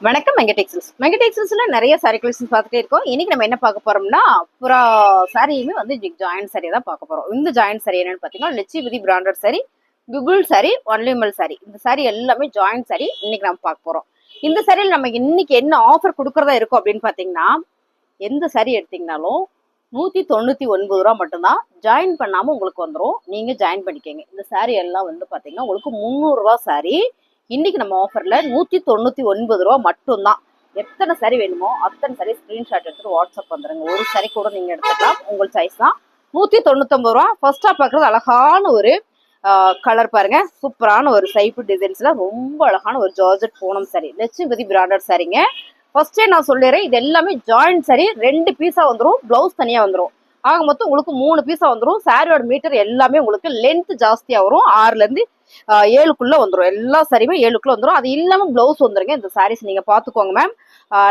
வணக்கம் மெங்கடெக்ஸல்ஸ்ல நிறைய sorry collections பார்த்துட்டே இருக்கோம். இன்னைக்கு நம்ம என்ன பார்க்க போறோம்னா புறா சாரியுமே வந்து ஜாயிண்ட் சாரி தான் பார்க்க போறோம். இந்த ஜாயிண்ட் சாரி என்னன்னு பார்த்தீங்கன்னா லட்சுமதி பிராண்டட் சாரி, பிபுள் சாரி, ஒன்லிமல் சாரி. இந்த சாரி எல்லாமே ஜாயிண்ட் சாரி இன்னைக்கு நம்ம பார்க்க போறோம். இந்த சாரியில் நம்ம இன்னைக்கு என்ன ஆஃபர் கொடுக்கறதா இருக்கும் அப்படின்னு பார்த்தீங்கன்னா, எந்த சாரி எடுத்தீங்கனாலும் 199 ரூபா மட்டும்தான். ஜாயின் பண்ணாம உங்களுக்கு வந்துடும். நீங்க ஜாயின் பண்ணிக்கங்க. இந்த சாரி எல்லாம் வந்து பாத்தீங்கன்னா உங்களுக்கு 300 ரூபா சாரி. இன்னைக்கு நம்ம ஆஃபர்ல 199 ரூபா மட்டும்தான். எத்தனை சாரி வேணுமோ அத்தனை சாரி ஸ்கிரீன்ஷாட் எடுத்துட்டு வாட்ஸ்அப் வந்துருங்க. ஒரு சாரி கூட நீங்க எடுத்துக்கலாம், உங்கள் சாய்ஸ் தான். 199 ரூபா. ஃபர்ஸ்டா பாக்குறது அழகான ஒரு கலர் பாருங்க, சூப்பரான ஒரு சைப்பு டிசைன்ஸ்ல ரொம்ப அழகான ஒரு ஜார்ஜெட் பூனம் சாரி, லட்சுமதி பிராண்டட் சாரிங்க. ஃபர்ஸ்டே நான் சொல்லிடுறேன், இது எல்லாமே ஜாயிண்ட் சாரி. 2 பீஸா வந்துடும், பிளவுஸ் தனியா வந்துடும். ஆக மொத்தம் உங்களுக்கு 3 பீஸா வந்துடும். சாரியோட மீட்டர் எல்லாமே உங்களுக்கு லென்த் ஜாஸ்தியா வரும். 6ல இருந்து 7க்குள்ள வந்துடும். எல்லா சாரியுமே 7க்குள்ள வந்துடும். அது இல்லாம பிளவுஸ் வந்துருங்க. இந்த சாரீஸ் நீங்க பாத்துக்கோங்க மேம்.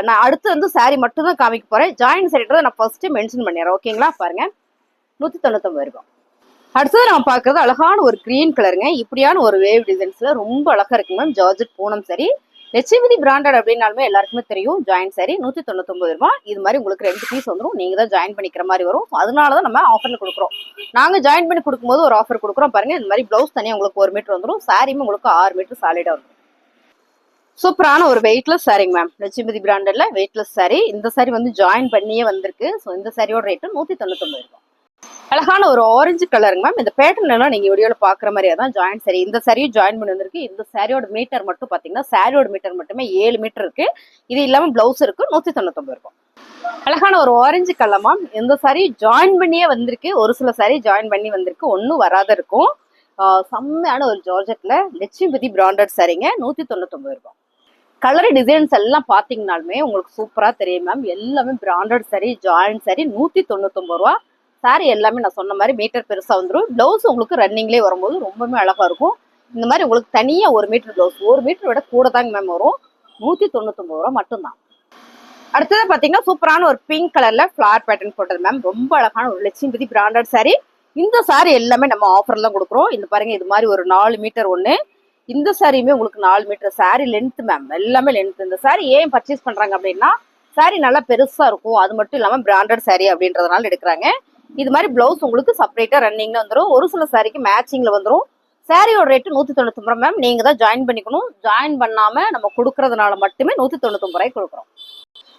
நான் அடுத்து வந்து சாரி மட்டும் தான் காமிக்க போறேன். ஜாயிண்ட் சாரின்றதை நான் ஃபர்ஸ்ட் மென்ஷன் பண்ணிடுறேன். ஓகேங்களா? பாருங்க, 199 ரூபாய். அடுத்தது நம்ம பாக்குறது அழகான ஒரு கிரீன் கலருங்க. இப்படியான ஒரு வேவ் டிசைன்ஸ்ல ரொம்ப அழகா இருக்கு ma'am. Georgette Poonam sari, Lakshmathi branded அப்படின்னாலுமே எல்லாருக்குமே தெரியும். ஜாயின் சாரி 199 ரூபாய். இது மாதிரி உங்களுக்கு 2 பீஸ் வந்துடும். நீங்க தான் ஜாயின் பண்ணிக்கிற மாதிரி வரும். அதனாலதான் நம்ம ஆஃபர்ல கொடுக்குறோம். நாங்க ஜாயின் பண்ணி கொடுக்கும்போது ஒரு ஆஃபர் கொடுக்குறோம் பாருங்க. இந்த மாதிரி பிளவுஸ் தனியா உங்களுக்கு 1 மீட்டர் வந்துடும். சாரியுமே உங்களுக்கு 6 மீட்டர் சாலிடா வந்துடும். சூப்பரான ஒரு வெயிட்லெஸ் சாரிங்க மேம். லட்சுமதி பிராண்டட்ல வெயிட்லெஸ் சாரி. இந்த சாரி வந்து ஜாயின் பண்ணியே வந்திருக்கு. ஸோ இந்த சாரியோட ரேட்டு 199 ரூபாய். அழகான ஒரு ஆரஞ்சு கலருங்க மேம். இந்த பேட்டர்ன் எல்லாம் நீங்க வீடியோல பாக்குற மாதிரியா தான் ஜாயின் சாரி. இந்த சாரியும் ஜாயின் பண்ணி வந்திருக்கு. இந்த சாரியோட மீட்டர் மட்டும் பாத்தீங்கன்னா, சாரியோட மீட்டர் மட்டுமே 7 மீட்டர் இருக்கு. இது இல்லாம பிளவுஸ் இருக்கு. 199 ரூபாய். அழகான ஒரு ஆரஞ்சு கலர் மேம். இந்த சாரி ஜாயின் பண்ணியே வந்திருக்கு. ஒரு சில சாரி ஜாயின் பண்ணி வந்திருக்கு, ஒன்னும் வராத இருக்கும். செம்மையான ஒரு ஜார்ஜெட்ல லட்சுமதி பிராண்டட் சாரிங்க. 199 ரூபாய். கலர் டிசைன்ஸ் எல்லாம் பாத்தீங்கன்னாலுமே உங்களுக்கு சூப்பரா தெரியும் மேம். எல்லாமே பிராண்டட் சாரி, ஜாயின் சாரி, 199 ரூபாய். சாரி எல்லாமே நான் சொன்ன மாதிரி மீட்டர் பெருசா வந்துடும். பிளவுஸ் உங்களுக்கு ரன்னிங்லேயே வரும்போது ரொம்பவே அழகா இருக்கும். இந்த மாதிரி உங்களுக்கு தனியா 1 மீட்டர் பிளவுஸ், 1 மீட்டர் விட கூட தாங்க மேம் வரும். 199 ரூபாய் மட்டும்தான். அடுத்தது பாத்தீங்கன்னா சூப்பரான ஒரு பிங்க் கலர்ல ஃபிளார் பேட்டர்ன் போட்டது மேம். ரொம்ப அழகான ஒரு லட்சுமதி பிராண்டட் சாரி. இந்த சாரி எல்லாமே நம்ம ஆஃபர்ல தான் கொடுக்குறோம். இந்த பாருங்க, இது மாதிரி ஒரு 4 மீட்டர் ஒண்ணு. இந்த சாரியுமே உங்களுக்கு 4 மீட்டர் சாரி லென்த் மேம். எல்லாமே லென்த். இந்த சாரி ஏன் பர்ச்சேஸ் பண்றாங்க அப்படின்னா, சாரி நல்லா பெருசா இருக்கும். அது மட்டும் இல்லாம பிராண்டட் சாரி அப்படின்றதுனால எடுக்கிறாங்க. இது மாதிரி பிளவுஸ் உங்களுக்கு செப்பரேட்டா ரன்னிங்ல வந்துடும். ஒரு சில சாரிக்கு மேட்சிங்ல வந்துடும். சாரியோட ரேட்டு 199 ரூபாய் மேம். நீங்க தான் ஜாயின் பண்ணிக்கணும். ஜாயின் பண்ணாம நம்ம கொடுக்கறதுனால மட்டுமே 199 ரூபாய் கொடுக்குறோம்.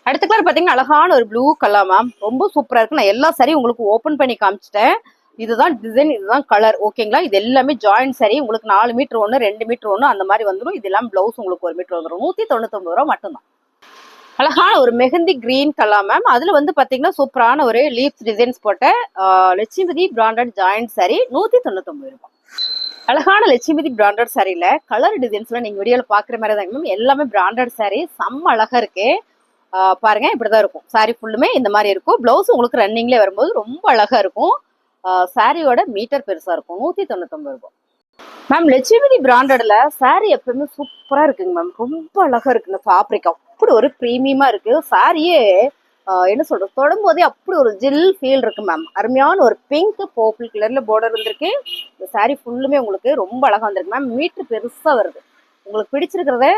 அடுத்த கலர் பாத்தீங்கன்னா அழகான ஒரு ப்ளூ கலர் மேம். ரொம்ப சூப்பரா இருக்கு. நான் எல்லா சாரியும் உங்களுக்கு ஓபன் பண்ணி காமிச்சிட்டேன். இதுதான் டிசைன், இதுதான் கலர். ஓகேங்களா? இது எல்லாமே ஜாயின் சாரி. உங்களுக்கு 4 மீட்டர் ஒன்று, 2 மீட்டர் ஒன்று அந்த மாதிரி வந்துடும். இது எல்லாம் பிளவுஸ் உங்களுக்கு 1 மீட்டர் வந்துடும். 199 ரூபாய் மட்டும்தான். அழகான ஒரு மெஹந்தி கிரீன் கலர் மேம். அதுல வந்து பாத்தீங்கன்னா சூப்பரான ஒரு லீவ்ஸ் டிசைன்ஸ் போட்ட லட்சுமதி பிராண்டட் ஜாயிண்ட் சாரி, 199 ரூபாய். அழகான லட்சுமதி பிராண்டட் சாரியில கலர் டிசைன்ஸ்ல நீங்க வீடியோல பாக்குற மாதிரி தான் மேம். எல்லாமே பிராண்டட் சாரி, செம்ம அழகா இருக்கு. பாருங்க, இப்படிதான் இருக்கும். சாரி ஃபுல்லுமே இந்த மாதிரி இருக்கும். பிளவுஸ் உங்களுக்கு ரன்னிங்லேயே வரும்போது ரொம்ப அழகா இருக்கும். சாரியோட மீட்டர் பெருசா இருக்கும். 199 ரூபாய் மேம். லட்சுமதி பிராண்டட்ல சாரி எப்பவுமே சூப்பரா இருக்குங்க மேம். ரொம்ப அழகா இருக்கு. இந்த ஃபேப்ரிக் அப்படி ஒரு பிரீமியமா இருக்கு. சாரியே என்ன சொல்றது, தொடும் போதே அப்படி ஒரு ஜில் ஃபீல் இருக்கு மேம். அருமையான ஒரு பிங்க் பர்பிள் கலர்ல பார்டர் வந்திருக்கு. இந்த சாரி ஃபுல்லுமே உங்களுக்கு ரொம்ப அழகா வந்திருக்கு மேம். மீட்டர் பெருசா வருது. உங்களுக்கு பிடிச்சிருக்கிறத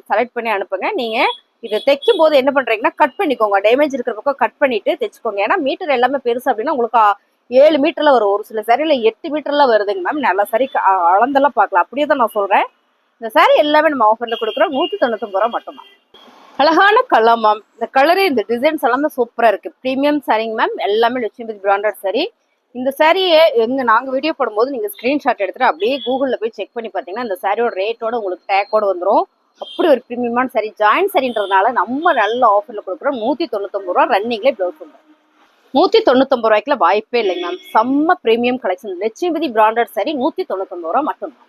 செலக்ட் பண்ணி அனுப்புங்க. நீங்க இதை தைக்கும் போது என்ன பண்றீங்கன்னா, கட் பண்ணிக்கோங்க. டேமேஜ் இருக்கிற பக்கம் கட் பண்ணிட்டு தைச்சுக்கோங்க. ஏன்னா மீட்டர் எல்லாமே பெருசு அப்படின்னா உங்களுக்கு 7 மீட்டர்ல வரும். ஒரு சில சாரியில 8 மீட்டர்ல வருதுங்க மேம். நல்ல சாரி அளந்தெல்லாம் பார்க்கலாம். அப்படியே தான் நான் சொல்றேன். இந்த சாரி எல்லாமே நம்ம ஆஃபர்ல கொடுக்குறோம். 199 ரூபாய் மட்டும்தான். அழகான கலர் மேம். இந்த கலரு, இந்த டிசைன்ஸ் எல்லாமே சூப்பரா இருக்கு. பிரீமியம் சாரிங்க மேம். எல்லாமே லட்சுமதி பிராண்டட் சாரி. இந்த சாரியை நாங்க வீடியோ போடும்போது நீங்க ஸ்கிரீன்ஷாட் எடுத்துட்டு அப்படியே கூகுள்ல போய் செக் பண்ணி பாத்தீங்கன்னா இந்த சாரியோட ரேட்டோட உங்களுக்கு டேக்கோட வந்துடும். அப்படி ஒரு பிரீமியமான சாரி. ஜாயின் சாரின்றதுனால நம்ம நல்ல ஆஃபர்ல கொடுக்குறோம். 199 ரூபாய். ரன்னிங்லேயே பிளவுஸ் வந்துடும். 199 ரூபாய்க்குல வாய்ப்பே இல்லைங்க மேம். செம்ம பிரீமியம் கலெக்ஷன். லட்சுமதி பிராண்டட் சாரி 199 ரூபாய் மட்டும்தான்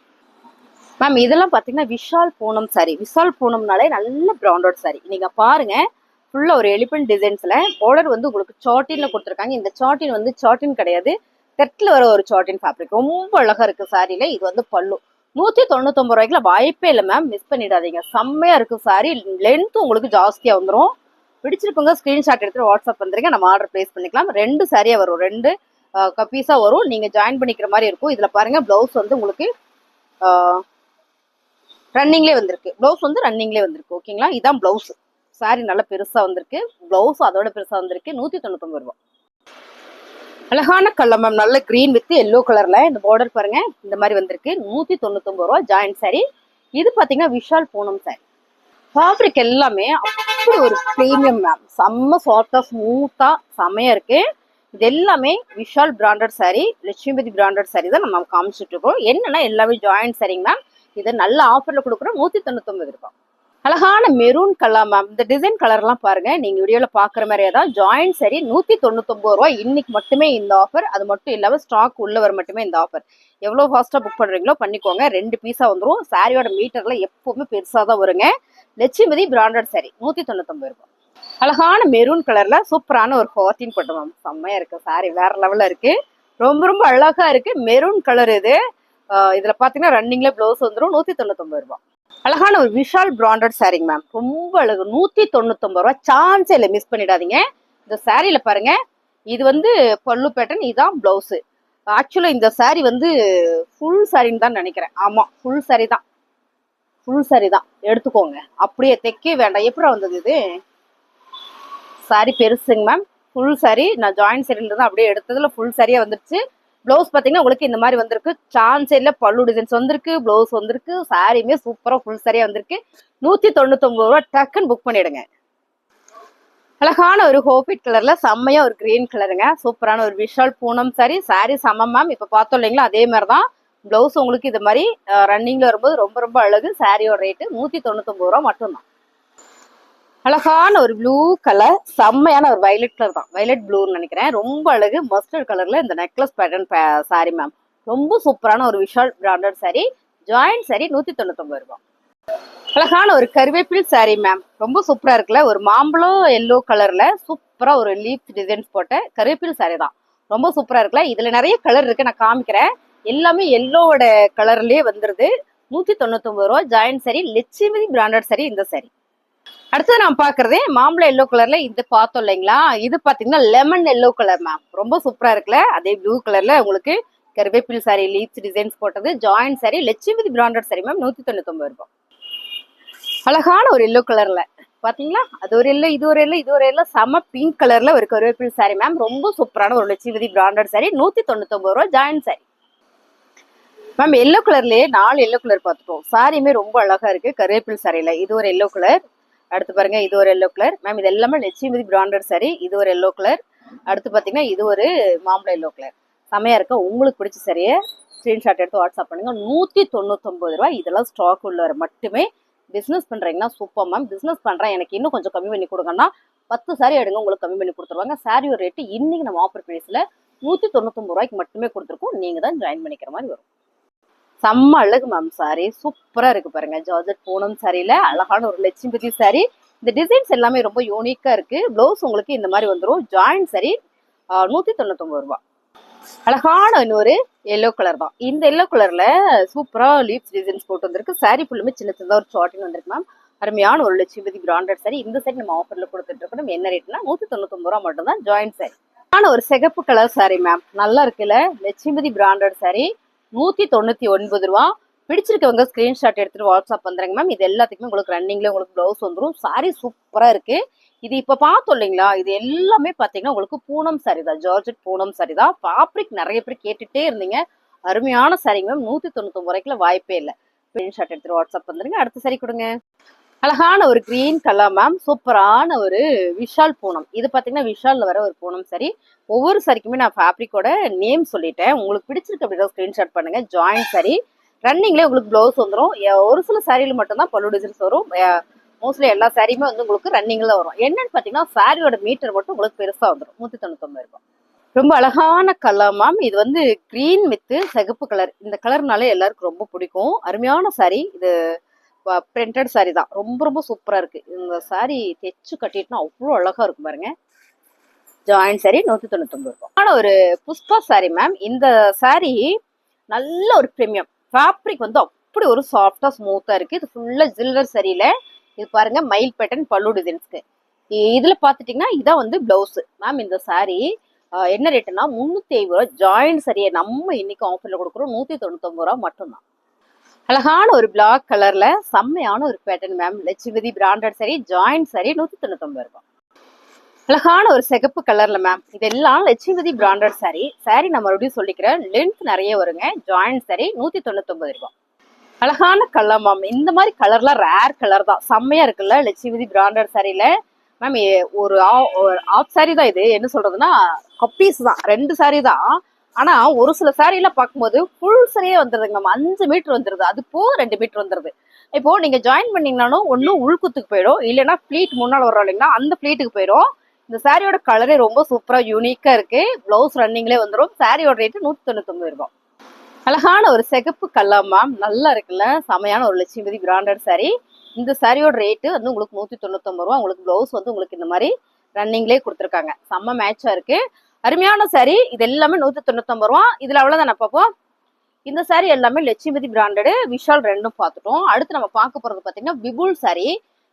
மேம். இதெல்லாம் பாத்தீங்கன்னா விஷால் பூனம் சாரி. விஷால் பூனம்னாலே நல்ல பிராண்டட் சாரி. நீங்க பாருங்க, ஃபுல்லா ஒரு எலிபென்ட் டிசைன்ஸ்ல பார்டர் வந்து உங்களுக்கு சாட்டின்ல கொடுத்துருக்காங்க. இந்த சாட்டின் வந்து சாட்டின் கிடையாது, தெற்குல வர ஒரு சாட்டின் ஃபேப்ரிக். ரொம்ப அழகா இருக்கு சாரியில. இது வந்து பல்லு. 199 ரூபாய்க்குல வாய்ப்பே இல்லை மேம். மிஸ் பண்ணிடாதீங்க. செம்மையா இருக்கு சாரி. லென்த் உங்களுக்கு ஜாஸ்தியா வந்துடும். பிடிச்சிருப்பவங்க ஸ்கிரீன்ஷாட் எடுத்து வாட்ஸ்அப் வந்துருங்க. நம்ம ஆர்டர் பிளேஸ் பண்ணிக்கலாம். 2 சாரியா வரும். 2 பீஸா வரும். நீங்க ஜாயின் பண்ணிக்கிற மாதிரி இருக்கும். இதுல பாருங்க, பிளவுஸ் வந்து உங்களுக்கு ரன்னிங்லேயே வந்திருக்கு. ப்ளவுஸ் வந்து ரன்னிங்லேயே வந்திருக்கு. ஓகேங்களா, இதான் ப்ளவுஸ். சாரி நல்லா பெருசா வந்திருக்கு. ப்ளவுஸ் அதோட பெருசா வந்திருக்கு. 199 ரூபா. அழகான கலர் மேம், நல்ல கிரீன் வித் எல்லோ கலர்ல இந்த பார்டர் பாருங்க, இந்த மாதிரி வந்திருக்கு. 199 ரூபா ஜாயிண்ட் சாரி. இது பாத்தீங்கன்னா விஷால் பூனம் சாரி. ஃபேப்ரிக் எல்லாமே அப்படி ஒரு ப்ரீமியம் மேம், செம்ம சாஃப்டா ஸ்மூத்தா செம்மையா இருக்கு. இது எல்லாமே Vishal branded sorry, Lakshmipathi branded sorry தான் நம்ம காமிச்சிட்டு இருக்கோம். என்னன்னா எல்லாமே ஜாயிண்ட் சாரிங்க மேம். இதை நல்ல ஆஃபர்ல கொடுக்குறோம். 199 ரூபாய். அழகான மெரூன் கலர் மேம். இந்த டிசைன் கலர்லாம் பாருங்க, நீங்க வீடியோல பாக்குற மாதிரியே தான். ஜாயிண்ட் சரி 199 ரூபாய். இன்னைக்கு மட்டுமே இந்த ஆஃபர். அது மட்டும் இல்லாம ஸ்டாக் உள்ளவர் மட்டுமே இந்த ஆஃபர். எவ்வளவு ஃபாஸ்டா புக் பண்றீங்களோ பண்ணிக்கோங்க. 2 பீஸா வந்துடும். சாரியோட மீட்டர்ல எப்பவுமே பெருசா தான் வருங்க. லட்சுமிபதி பிராண்டட் சாரி 199 ரூபாய். அழகான மெரூன் கலர்ல சூப்பரான ஒரு 14 பட்டு மேம், செம்மையா இருக்கு. சாரி வேற லெவல்ல இருக்கு. ரொம்ப ரொம்ப அழகா இருக்கு. மெரூன் கலர் இது. இதுல பாத்தீங்கன்னா ரன்னிங்ல பிளவுஸ் வந்துடும். 199 ரூபாய். அழகான ஒரு விஷால் பிராண்டட் சாரிங்க மேம், ரொம்ப அழகு. 199 ரூபாய். சான்ஸே இல்லை, மிஸ் பண்ணிடாதீங்க. இந்த சாரியில பாருங்க, இது வந்து பல்லு பேட்டர்ன், இதுதான் பிளவுஸ். ஆக்சுவலா இந்த சாரி வந்து ஃபுல் சாரின்னு தான் நினைக்கிறேன். ஆமா, ஃபுல் சாரி தான். ஃபுல் சாரி தான் எடுத்துக்கோங்க. அப்படியே தைக்க வேண்டாம். எப்படி வந்தது இது? சாரி பெருசுங்க மேம், ஃபுல் சாரி. நான் ஜாயிண்ட் சாரியில தான் அப்படியே எடுத்ததுல ஃபுல் சாரியா வந்துருச்சு. பிளவுஸ் பாத்தீங்கன்னா உங்களுக்கு இந்த மாதிரி வந்திருக்கு. சான்ஸ் இல்ல, பல்லு டிசைன்ஸ் வந்திருக்கு, பிளவுஸ் வந்திருக்கு. சாரியுமே சூப்பரா ஃபுல் சாரியா வந்திருக்கு. 199 ரூபாய். டக்குன்னு புக் பண்ணிடுங்க. அழகான ஒரு ஹோபிட் கலர்ல செம்மையா ஒரு கிரீன் கலருங்க. சூப்பரான ஒரு விஷால் பூனம் சாரி. சாரி சமம் மேம். இப்ப பார்த்தோம் இல்லைங்களா, அதே மாதிரிதான் பிளவுஸ் உங்களுக்கு இது மாதிரி ரன்னிங்ல வரும்போது ரொம்ப ரொம்ப அழகு. சாரியோட ரேட்டு 199 ரூபாய் மட்டும்தான். அழகான ஒரு ப்ளூ கலர், செம்மையான ஒரு வயலட் கலர் தான், வயலட் ப்ளூன்னு நினைக்கிறேன். ரொம்ப அழகு. மஸ்டர்ட் கலர்ல இந்த நெக்லஸ் பேட்டர்ன் சாரி மேம். ரொம்ப சூப்பரான ஒரு Vishal branded sorry. Joint sorry 199 ரூபாய். அழகான ஒரு கருவேப்பில் சாரி மேம், ரொம்ப சூப்பரா இருக்குல்ல. ஒரு மாம்பழம் எல்லோ கலர்ல சூப்பரா ஒரு லீஃப் டிசைன்ஸ் போட்ட கருவேப்பில் சாரி தான். ரொம்ப சூப்பரா இருக்குல்ல. இதுல நிறைய கலர் இருக்கு, நான் காமிக்கிறேன். எல்லாமே எல்லோவோட கலர்லயே வந்துருது. 199 ரூபாய். Joint sorry, Lakshmi branded sorry இந்த சாரி. அடுத்தது நான் பாக்குறது மாம்பழ எல்லோ கலர்ல இது பார்த்தோம் இல்லைங்களா, இது பாத்தீங்கன்னா லெமன் எல்லோ கலர் மேம். ரொம்ப சூப்பரா இருக்குல்ல. அதே ப்ளூ கலர்ல உங்களுக்கு கருவேப்பில் சாரி லீவ்ஸ் டிசைன்ஸ் போட்டது. Joint sorry, Lakshmi branded sorry ma'am. 199 ரூபாய். அழகான ஒரு எல்லோ கலர்ல பாத்தீங்களா, அது ஒரு எல்லோ, இது ஒரு எல்லோ, இது ஒரு எல்லோ, செம பிங்க் கலர்ல ஒரு கருவேப்பில் சாரி மேம். ரொம்ப சூப்பரான ஒரு லட்சுமி பிராண்டட் சாரி. 199 ரூபாய். Joint sari ma'am. எல்லோ கலர்லயே 4 எல்லோ கலர் பார்த்துட்டோம். சாரியுமே ரொம்ப அழகா இருக்கு. கருவேப்பில் சாரியில இது ஒரு எல்லோ கலர். அடுத்து பாருங்க, இது ஒரு எல்லோ கலர் மேம். இது எல்லாமே லட்சுமி பிராண்டட் சாரி. இது ஒரு எல்லோ கலர். அடுத்து பாத்தீங்கன்னா இது ஒரு மாம்பழ எல்லோ கலர். செமையா இருக்க. உங்களுக்கு பிடிச்ச சரியை ஸ்கிரீன்ஷாட் எடுத்து வாட்ஸ்அப் பண்ணுங்க. 199 ரூபாய். இதெல்லாம் ஸ்டாக் உள்ளவர் மட்டுமே. பிசினஸ் பண்றீங்கன்னா சூப்பர் மேம். பிசினஸ் பண்றேன், எனக்கு இன்னும் கொஞ்சம் கம்மி பண்ணி கொடுங்கன்னா 10 சாரி எடுங்க, உங்களுக்கு கம்மி பண்ணி கொடுத்துருவாங்க. சாரியோட ரேட்டு இன்னைக்கு நம்ம ஆஃபர் பிரைஸ்ல 199 ரூபாய்க்கு மட்டுமே கொடுத்துருக்கோம். நீங்க தான் ஜாயின் பண்ணிக்கிற மாதிரி வரும். செம்ம அழகு மேம். சாரி சூப்பரா இருக்கு பாருங்க. ஜார்ஜெட் பூனம் சாரியில அழகான ஒரு லட்சுமிபதி சாரி. இந்த டிசைன்ஸ் எல்லாமே ரொம்ப யூனிக்கா இருக்கு. பிளவுஸ் உங்களுக்கு இந்த மாதிரி வந்துடும். ஜாயிண்ட் சாரி 199 ரூபாய். அழகான இன்னொரு எல்லோ கலர் தான். இந்த எல்லோ கலர்ல சூப்பரா லீவ்ஸ் டிசைன்ஸ் போட்டு வந்திருக்கு. சாரி ஃபுல்லுமே சின்ன சின்னதா ஒரு ஷார்ட்டிங் வந்திருக்கு மேம். அருமையான ஒரு லட்சுமிபதி பிராண்டட் சாரி. இந்த சாரி நம்ம ஆஃபர்ல கொடுத்துட்டு இருக்கோம். என்ன ரேட்னா 199 ரூபாய் மட்டும் தான். Joint sorry. ஒரு சிகப்பு கலர் சாரி மேம், நல்லா இருக்குல்ல. லட்சுமிபதி பிராண்டட் சாரி 199 ரூபா. பிடிச்சிருக்கவங்க ஸ்கிரீன்ஷாட் எடுத்துட்டு வாட்ஸ்அப் வந்துருங்க மேம். இது எல்லாத்துக்குமே உங்களுக்கு ரன்னிங்ல உங்களுக்கு பிளவுஸ் வந்துடும். சாரி சூப்பரா இருக்கு. இது இப்ப பார்த்தோம் இல்லைங்களா, இது எல்லாமே பாத்தீங்கன்னா உங்களுக்கு பூனம் சாரி தான். ஜார்ஜெட் பூனம் சாரி தான். ஃபேப்ரிக் நிறைய பேர் கேட்டுட்டே இருந்தீங்க. அருமையான சாரிங்க மேம். 199 ரூபாய்க்குல வாய்ப்பே இல்லை. ஸ்கிரீன்ஷாட் எடுத்துட்டு வாட்ஸ்அப் வந்துருங்க. அடுத்த சாரி கொடுங்க. அழகான ஒரு கிரீன் கலர் மேம். சூப்பரான ஒரு விஷால் பூனம். இது பாத்தீங்கன்னா விஷால்ல வர ஒரு பூனம் சாரி. ஒவ்வொரு சாரிக்குமே நான் ஃபேப்ரிக்கோட நேம் சொல்லிட்டேன். உங்களுக்கு பிடிச்சிருக்கு அப்படின்னா ஸ்கிரீன்ஷாட் பண்ணுங்க. ஜாயிண்ட் சாரி, ரன்னிங்லேயே உங்களுக்கு பிளவுஸ் வந்துடும். ஒரு சில சாரியில மட்டும்தான் பல்லு டிசைன்ஸ் வரும். மோஸ்ட்லி எல்லா சாரியுமே வந்து உங்களுக்கு ரன்னிங்ல வரும். என்னன்னு பாத்தீங்கன்னா சாரியோட மீட்டர் மட்டும் உங்களுக்கு பெருசா வந்துடும். 199 ரூபாய். ரொம்ப அழகான கலர் மேம். இது வந்து கிரீன் வித் சிகப்பு கலர். இந்த கலர்னாலே எல்லாருக்கும் ரொம்ப பிடிக்கும். அருமையான சாரி. இது பிரிண்டட் சாரி தான். ரொம்ப ரொம்ப சூப்பரா இருக்கு. இந்த சாரி தைச்சு கட்டிட்டுனா அவ்வளோ அழகா இருக்கும் பாருங்க. ஜாயிண்ட் சாரி 199 ரூபாய். ஆனா ஒரு புஷ்பா சாரி மேம். இந்த சாரி நல்ல ஒரு பிரீமியம். ஃபேப்ரிக் வந்து அப்படி ஒரு சாஃப்டா ஸ்மூத்தா இருக்கு. இது ஃபுல்லா ஜில்லர் சரியில. இது பாருங்க, மயில் பேட்டர்ன் பல்லு டிசைன்ஸ்க்கு. இதுல பாத்துட்டீங்கன்னா இதான் வந்து பிளவுஸ் மேம். இந்த சாரி என்ன ரேட்டுனா 350 ரூபாய். ஜாயிண்ட் சரியை நம்ம இன்னைக்கு ஆஃபர்ல கொடுக்குறோம். 199 ரூபாய் மட்டும்தான். அழகான ஒரு பிளாக் கலர்ல செம்மையான ஒரு பேட்டர்ன் மேம். லட்சுமதி பிராண்டட் சரி, ஜாயிண்ட் சரி, 199 ரூபாய். அழகான ஒரு சிகப்பு கலர்ல மேம். இதெல்லாம் லட்சுமதி பிராண்டட் சாரி. சாரி நான் மறுபடியும் சொல்லிக்கிறேன், லென்த் நிறைய வருங்க. ஜாயிண்ட் சரி, 199 ரூபாய். அழகான கலர் மேம். இந்த மாதிரி கலர்லாம் ரேர் கலர் தான், செம்மையா இருக்குல்ல லட்சுமதி பிராண்டட் சாரியில மேம். ஒரு ஆஃப் சாரி தான் இது. என்ன சொல்றதுன்னா கப்பீஸ் தான், 2 சாரி தான். ஆனா ஒரு சில சாரியில பார்க்கும்போது ஃபுல் சரியே வந்துருதுங்க மேம். 5 மீட்டர் வந்துருது, அது போ 2 மீட்டர் வந்துருது. இப்போ நீங்க ஜாயின் பண்ணீங்கன்னாலும் ஒன்னும் உள்குத்துக்கு போயிடும், இல்லைன்னா பிளீட் முன்னாள் வர்றோம் இல்லைங்களா, அந்த பிளீட்டுக்கு போயிடும். இந்த சாரியோட கலரே ரொம்ப சூப்பரா யூனிக்கா இருக்கு. பிளவுஸ் ரன்னிங்லேயே வந்துடும். சாரியோட ரேட்டு 199 ரூபாய். அழகான ஒரு சிகப்பு கலர் மேம், நல்லா இருக்குல்ல, செமையான ஒரு லட்சுமதி பிராண்டட் சாரி. இந்த சாரியோட ரேட்டு வந்து உங்களுக்கு 199 ரூபா. உங்களுக்கு பிளவுஸ் வந்து உங்களுக்கு இந்த மாதிரி ரன்னிங்லேயே கொடுத்துருக்காங்க. செம்ம மேட்சா இருக்கு, அருமையான சாரி. இது எல்லாமே 199 ரூபா. இதுல அவ்வளவுதான் பார்ப்போம். இந்த சாரி எல்லாமே லட்சுமதி பிராண்டடு, விஷால் ரெண்டும் பார்த்துட்டோம். அடுத்து நம்ம பார்க்க போறது பாத்தீங்கன்னா விபுல் சாரி.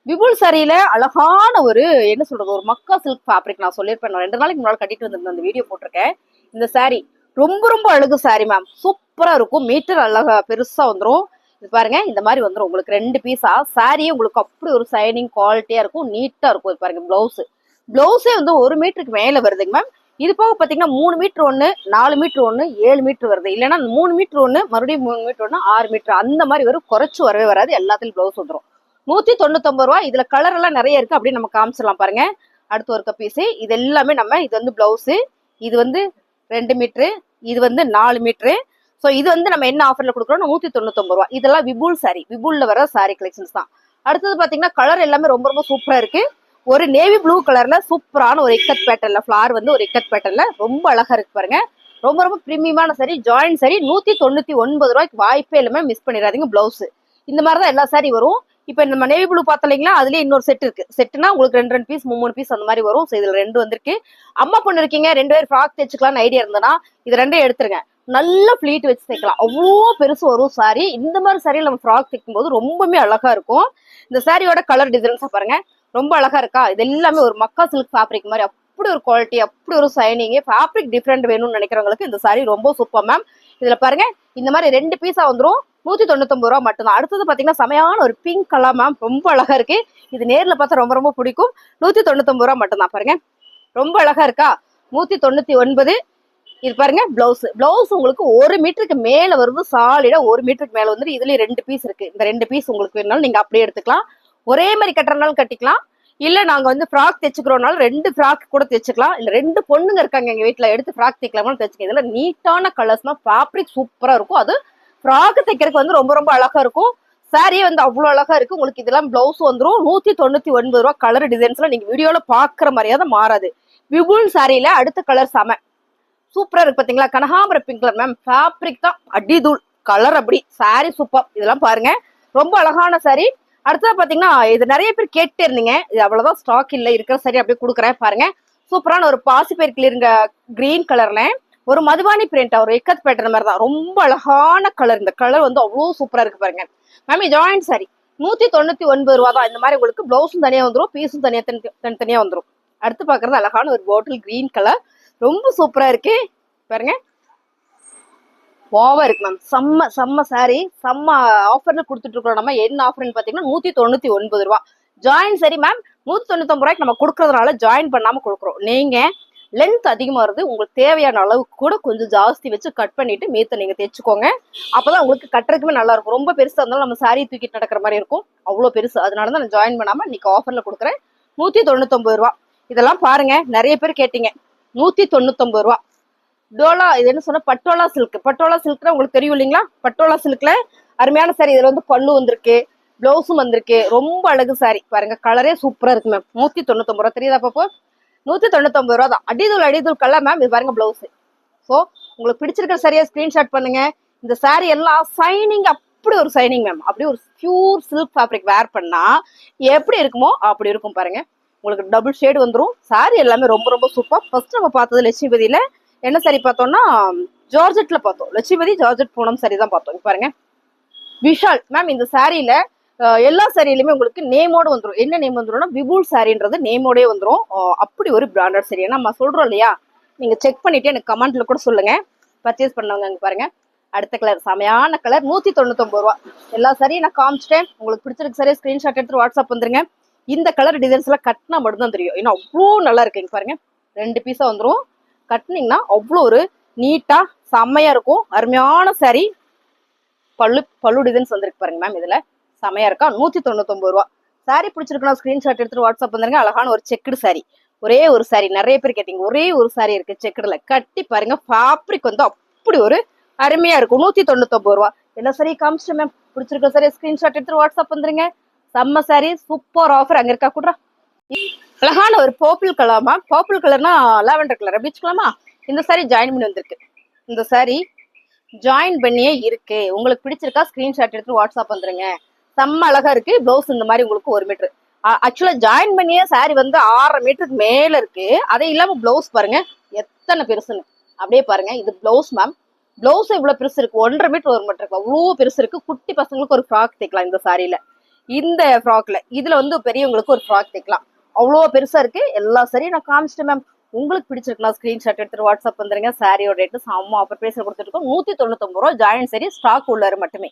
விபுல் சாரியில அழகான ஒரு என்ன சொல்றது, ஒரு மக்கா சில்க் ஃபேப்ரிக். நான் சொல்லியிருப்பேன், 2 நாளைக்கு முன்னாடி கட்டிட்டு வந்திருந்தேன், அந்த வீடியோ போட்டிருக்கேன். இந்த சாரி ரொம்ப ரொம்ப அழகு சாரி மேம். சூப்பரா இருக்கும். மீட்டர் அழகா பெருசா வந்துடும். இது பாருங்க, இந்த மாதிரி வந்துடும் உங்களுக்கு 2 பீஸா. சாரியே உங்களுக்கு அப்படி ஒரு சைனிங் குவாலிட்டியா இருக்கும், நீட்டா இருக்கும். இது பாருங்க, பிளவுஸே வந்து 1 மீட்டருக்கு மேல வருதுங்க மேம். இது போக பாத்தீங்கன்னா 3 மீட்டர் ஒண்ணு, 4 மீட்டர் ஒண்ணு, 7 மீட்டர் வருது. இல்லைன்னா 3 மீட்டர் ஒண்ணு, மறுபடியும் 3 மீட்டர் ஒண்ணு, 6 மீட்டர் அந்த மாதிரி வரும். குறைச்சு வரவே வராது. எல்லாத்துலயும் பிளவுஸ் வந்துடும். 199 ரூபா. இதுல கலர் எல்லாம் நிறைய இருக்கு, அப்படின்னு நம்ம காமிச்சிடலாம் பாருங்க. அடுத்து ஒரு பீஸ். இது எல்லாமே நம்ம, இது வந்து பிளவுஸ், இது வந்து 2 மீட்டரு, இது வந்து 4 மீட்டரு. ஸோ இது வந்து நம்ம என்ன ஆஃபர்ல கொடுக்குறோம், 199 ரூபா. இதெல்லாம் விபுல் சாரி, விபுல்ல வர சாரி கலெக்ஷன்ஸ் தான். அடுத்தது பாத்தீங்கன்னா கலர் எல்லாமே ரொம்ப ரொம்ப சூப்பரா இருக்கு. ஒரு நேவி ப்ளூ கலர்ல சூப்பரான ஒரு இக்கட் பேட்டர்ல, ஃபிளார் வந்து ஒரு இக்கட் பேட்டர்ல ரொம்ப அழகா இருக்கு பாருங்க. ரொம்ப ரொம்ப பிரீமியமான சாரி, ஜாயிண்ட் சாரி. 199 ரூபாய்க்கு வாய்ப்பே இல்லாம மிஸ் பண்ணிடாதீங்க. பிளவுஸ் இந்த மாதிரிதான் எல்லா சாரி வரும். இப்ப நம்ம நேவி ப்ளூ பார்த்தோம் இல்லைங்களா, அதுலயே இன்னொரு செட் இருக்கு. செட்னா உங்களுக்கு 2 பீஸ் 3 பீஸ் அந்த மாதிரி வரும். இதுல 2 வந்திருக்கு. அம்மா பொண்ணு இருக்கீங்க, 2 பேர் ஃப்ராக் தைச்சுக்கலாம்னு ஐடியா இருந்ததுன்னா இது 2 எடுத்துருங்க. நல்ல பிளீட் வச்சு தைக்கலாம், அவ்வளோ பெருசு வரும் சாரி. இந்த மாதிரி சாரியில் நம்ம ஃப்ராக் தைக்கும் போது ரொம்பவே அழகா இருக்கும். இந்த சாரியோட கலர் டிசைன்ஸா பாருங்க, ரொம்ப அழகா இருக்கா. இது எல்லாமே ஒரு மக்கா சில்க் ஃபேப்ரிக் மாதிரி, அப்படி ஒரு குவாலிட்டி, அப்படி ஒரு சைனிங். ஃபேப்ரிக் டிஃப்ரெண்ட் வேணும்னு நினைக்கிறவங்களுக்கு இந்த சாரி ரொம்ப சூப்பர் மேம். இதுல பாருங்க, இந்த மாதிரி 2 பீஸா வந்துடும். 199 ரூபா மட்டும்தான். அடுத்தது பாத்தீங்கன்னா செமையான ஒரு பிங்க் கலர் மேம், ரொம்ப அழகா இருக்கு. இது நேர்ல பார்த்தா ரொம்ப ரொம்ப பிடிக்கும். 199 ரூபா மட்டும்தான். பாருங்க, ரொம்ப அழகா இருக்கா. 199. இது பாருங்க, பிளவுஸ் உங்களுக்கு 1 மீட்டருக்கு மேல வருது. சாலிடா 1 மீட்டருக்கு மேல வந்து இதுலயே 2 பீஸ் இருக்கு. இந்த 2 பீஸ் உங்களுக்கு வேணாலும் நீங்க அப்படியே எடுத்துக்கலாம். ஒரே மாதிரி கட்டுறதுனாலும் கட்டிக்கலாம், இல்ல நாங்க வந்து ஃப்ராக் தைச்சுக்கிறோம்னாலும் 2 ஃப்ராக் கூட தைச்சுக்கலாம். இல்ல 2 பொண்ணுங்க இருக்காங்க எங்க வீட்டுல, எடுத்து ஃப்ராக் தைக்கலாம்னு தைச்சுக்க. இதுல நீட்டான கலர்ஸ்னா ஃபேப்ரிக் சூப்பரா இருக்கும். அது ஃப்ராக் தைக்கிறதுக்கு வந்து ரொம்ப ரொம்ப அழகா இருக்கும். சாரியே வந்து அவ்வளவு அழகா இருக்கு. உங்களுக்கு இதெல்லாம் பிளவுஸ் வந்துடும். 199 ரூபா. கலர் டிசைன்ஸ்லாம் நீங்க வீடியோல பாக்குற மாதிரியாதான் மாறாது. விபுல் சாரியில அடுத்த கலர் செம சூப்பரா இருக்கு பாத்தீங்களா, கனகாம்பர பிங்க் கலர் மேம். ஃபேப்ரிக் தான் அடிதூள், கலர் அப்படி. Sorry super. இதெல்லாம் பாருங்க, ரொம்ப அழகான சாரி. அடுத்தது பாத்தீங்கன்னா இது நிறைய பேர் கேட்டே இருந்தீங்க, இது அவ்வளவுதான் ஸ்டாக் இல்ல, இருக்கிற சாரி அப்படியே கொடுக்குறேன் பாருங்க. சூப்பரான ஒரு பாசிப்பயிர் கிளிருங்க கிரீன் கலர்ல ஒரு மதுபானி பிரிண்ட், ஒரு இக்கத் பேட்டர் மாதிரி தான். ரொம்ப அழகான கலர். இந்த கலர் வந்து அவ்வளவு சூப்பரா இருக்கு பாருங்க மேம். ஜாயிண்ட் சாரி 199 ரூபா தான். இந்த மாதிரி உங்களுக்கு பிளவுஸும் தனியா வந்துடும், பீஸும் தனித்தனியா வந்துடும். அடுத்து பாக்குறது அழகான ஒரு பாட்டில் கிரீன் கலர், ரொம்ப சூப்பரா இருக்கு பாருங்க. ஓவா இருக்கு மேம். செம்ம சாரி, செம்ம ஆஃபர்ல கொடுத்துட்டு இருக்கோம். நம்ம என்ன ஆஃபர்னு பாத்தீங்கன்னா 199 ரூபா. ஜாயின் சரி மேம். 199 ரூபாய்க்கு நம்ம கொடுக்கறதுனால ஜாயின் பண்ணாம கொடுக்குறோம். நீங்க லென்த் அதிகமா வருது, உங்களுக்கு தேவையான அளவுக்கு கூட கொஞ்சம் ஜாஸ்தி வச்சு கட் பண்ணிட்டு மீத்த நீங்க தைச்சுக்கோங்க. அப்பதான் உங்களுக்கு கட்டுறதுக்குமே நல்லா இருக்கும். ரொம்ப பெருசா இருந்தாலும் நம்ம சாரி தூக்கிட்டு நடக்கிற மாதிரி இருக்கும், அவ்வளவு பெருசு. அதனாலதான் நான் ஜாயின் பண்ணாம இன்னைக்கு ஆஃபர்ல கொடுக்குறேன். 199 ரூபா. இதெல்லாம் பாருங்க, நிறைய பேர் கேட்டீங்க. 199 ரூபா. டோலா, இது என்ன சொன்ன, பட்டோலா சில்க். பட்டோலா சில்க்னா உங்களுக்கு தெரியும் இல்லைங்களா. பட்டோலா சில்க்ல அருமையான சாரி. இதுல வந்து பல்லு வந்திருக்கு, பிளவுஸும் வந்திருக்கு. ரொம்ப அழகு சாரி பாருங்க, கலரே சூப்பரா இருக்கு மேம். 199 ரூபா. தெரியுதா பாப்போ, 199 ரூபா தான். அடிதூள் கலர் மேம். இது பாருங்க பிளவுஸ். ஸோ உங்களுக்கு பிடிச்சிருக்கிற சரியா ஸ்கிரீன்ஷாட் பண்ணுங்க. இந்த சாரி எல்லாம் சைனிங், அப்படி ஒரு சைனிங் மேம். அப்படி ஒரு பியூர் சில்க் ஃபேப்ரிக் வேர் பண்ணா எப்படி இருக்குமோ அப்படி இருக்கும் பாருங்க. உங்களுக்கு டபுள் ஷேடு வந்துடும். சாரி எல்லாமே ரொம்ப ரொம்ப சூப்பர். ஃபர்ஸ்ட் நம்ம பார்த்தது லட்சுமிபதியில என்ன சாரி பார்த்தோம்னா ஜார்ஜெட்ல பார்த்தோம். லட்சுமிபதி ஜார்ஜெட் பூனம் சாரி தான் பார்த்தோம். பாருங்க, விஷால் மேம். இந்த சாரியில எல்லா சாரியிலுமே உங்களுக்கு நேமோட வந்துடும். என்ன நேம் வந்துடும்னா விபுல் சாரின்றது நேமோடே வந்துடும். அப்படி ஒரு பிராண்டட் சாரி நம்ம சொல்றோம் இல்லையா. நீங்க செக் பண்ணிட்டு எனக்கு கமெண்ட்ல கூட சொல்லுங்க, பர்ச்சேஸ் பண்ணவங்க. பாருங்க, அடுத்த கலர் செமையான கலர் 199 ரூபா. எல்லா சரியும் நான் காமிச்சிட்டேன். உங்களுக்கு பிடிச்சிருக்கு சரியா ஸ்கிரீன்ஷாட் எடுத்து வாட்ஸ்அப் வந்துருங்க. இந்த கலர் டிசைன்ஸ் எல்லாம் கட்டினா மட்டும்தான் தெரியும். ஏன்னா அவ்வளோ நல்லா இருக்குங்க பாருங்க. 2 பீஸா வந்துடும். கட்டினீங்கன்னா அவ்வளோ ஒரு நீட்டா செம்மையா இருக்கும். அருமையான சாரி. பல்லு டிசைன்ஸ் வந்துருக்கு பாருங்க மேம். இதுல செமையா இருக்கா. 199 ரூபா. சாரி பிடிச்சிருக்குன்னா ஸ்கிரீன்ஷாட் எடுத்துட்டு வாட்ஸ்அப் வந்துருங்க. அழகான ஒரு செக்குடு சாரி. ஒரே ஒரு சாரி. நிறைய பேர் கேட்டீங்க. ஒரே ஒரு சாரி இருக்கு செக்குடுல. கட்டி பாருங்க. ஃபேப்ரிக் வந்து அப்படி ஒரு அருமையா இருக்கும். 199 ரூபா. எல்லா சாரி காமிச்சிட்டு மேம். பிடிச்சிருக்க சாரி ஸ்கிரீன்ஷாட் எடுத்துட்டு வாட்ஸ்அப் வந்துருங்க. செம்ம சாரி. Super offer. அங்க இருக்கா கூட அழகான ஒரு பர்பிள் கலர்மா. பர்பிள் கலர்னா லாவெண்டர் கலர் அப்படி வச்சுக்கலாமா. இந்த சாரி ஜாயின் பண்ணி வந்திருக்கு. இந்த சாரி ஜாயின் பண்ணியே இருக்கு. உங்களுக்கு பிடிச்சிருக்கா ஸ்கிரீன்ஷாட் எடுத்து வாட்ஸ்அப் வந்துருங்க. செம்ம அழகா இருக்கு. பிளவுஸ் இந்த மாதிரி உங்களுக்கு 1 மீட்டர். ஆக்சுவலா ஜாயின் பண்ணியே சாரி வந்து 6.5 மீட்டருக்கு மேல இருக்கு. அதே இல்லாம பிளவுஸ் பாருங்க எத்தனை பெருசுன்னு. அப்படியே பாருங்க. இது பிளவுஸ் மேம். பிளவுஸ் இவ்வளவு பெருசு இருக்கு. 1.5 மீட்டர் 1 மீட்டர் இருக்கு. அவ்வளோ பெருசு இருக்கு. குட்டி பசங்களுக்கு ஒரு ஃப்ராக் தைக்கலாம் இந்த சாரியில. இந்த ஃப்ராக்ல இதுல வந்து பெரியவங்களுக்கு ஒரு ஃப்ராக் தைக்கலாம். அவ்வளோ பெருசா இருக்கு. எல்லா சாரியும் நான் காமிச்சிட்டேன் மேம். உங்களுக்கு பிடிச்சிருக்கலாம் ஸ்கிரீன்ஷாட் எடுத்துட்டு வாட்ஸ்அப் வந்துருங்க. சாரியோட ரேட்டு செம்ம ஆஃபர் பிரைஸ்ல கொடுத்துட்டு இருக்கோம். 199 ரூபா. ஜாயின் சாரி ஸ்டாக் உள்ளாரு மட்டுமே.